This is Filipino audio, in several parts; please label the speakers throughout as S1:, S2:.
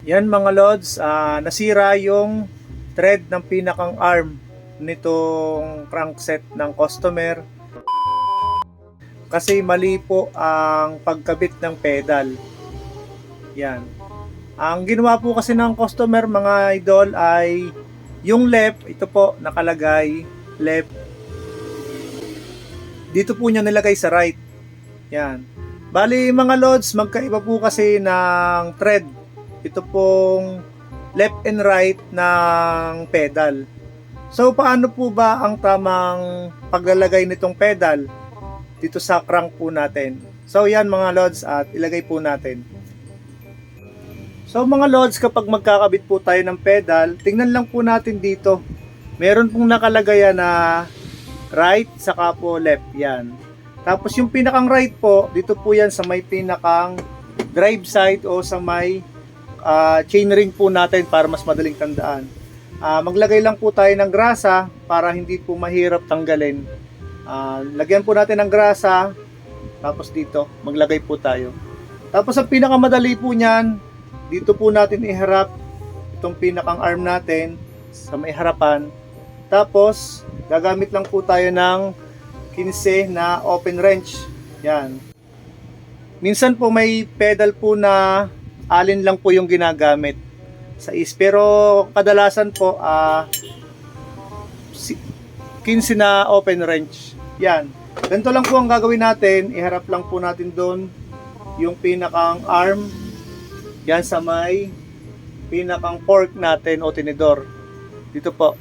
S1: Yan mga lods, nasira yung thread ng pinakang arm nitong crankset ng customer kasi mali po ang pagkabit ng pedal. Yan. Ang ginawa po kasi ng customer mga idol ay yung left, ito po nakalagay left. Dito po niya nilagay sa right. Yan. Bali mga lods, magkaiba po kasi ng thread. Ito pong left and right ng pedal. So paano po ba ang tamang paglalagay nitong pedal dito sa crank po natin? So yan mga lods, at ilagay po natin. So mga lods, kapag magkakabit po tayo ng pedal, tingnan lang po natin dito. Meron pong nakalagay na right saka po left, yan. Tapos yung pinakang right po, dito po yan sa may pinakang drive side o sa may chainring po natin para mas madaling tandaan. Maglagay lang po tayo ng grasa para hindi po mahirap tanggalin. Lagyan po natin ng grasa, tapos dito maglagay po tayo. Tapos ang pinakamadali po niyan, dito po natin iharap itong pinakang arm natin sa may harapan. Tapos gagamit lang po tayo ng 15 na open wrench. Yan. Minsan po may pedal po na alin lang po yung ginagamit sa is, pero kadalasan po 15 na open wrench. Yan. Ganito lang po ang gagawin natin. Iharap lang po natin doon yung pinakang arm. Yan sa may pinakang fork natin o tinidor. Dito po.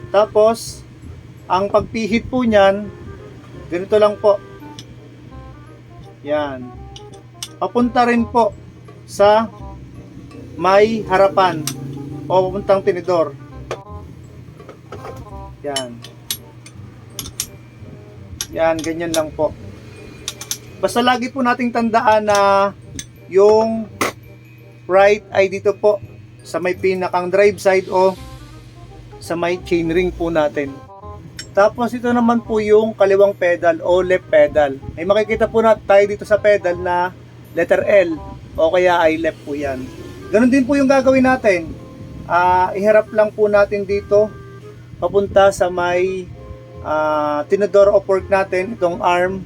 S1: Tapos ang pagpihit po niyan, ganito lang po. Yan. Papunta rin po sa may harapan o papuntang tinidor. Yan. Yan, ganyan lang po. Basta lagi po nating tandaan na yung right ay dito po sa may pinakang drive side o sa may chainring po natin. Tapos ito naman po yung kaliwang pedal o left pedal. May makikita po na tayo dito sa pedal na letter L o kaya ay left po yan. Ganon din po yung gagawin natin. Iharap lang po natin dito papunta sa may tinidor o fork natin, itong arm.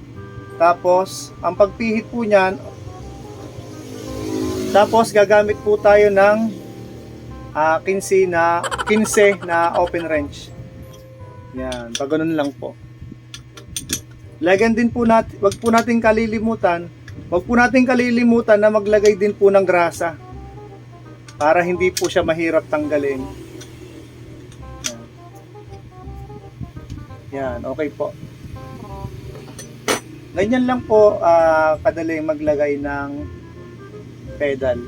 S1: Tapos ang pagpihit po niyan, tapos gagamit po tayo ng 15 na open wrench. Yan, pag ganun lang po. Lagyan din po natin, wag po nating kalilimutan na maglagay din po ng grasa para hindi po siya mahirap tanggalin. Yan, okay po. Ganyan lang po kadaling maglagay ng pedal.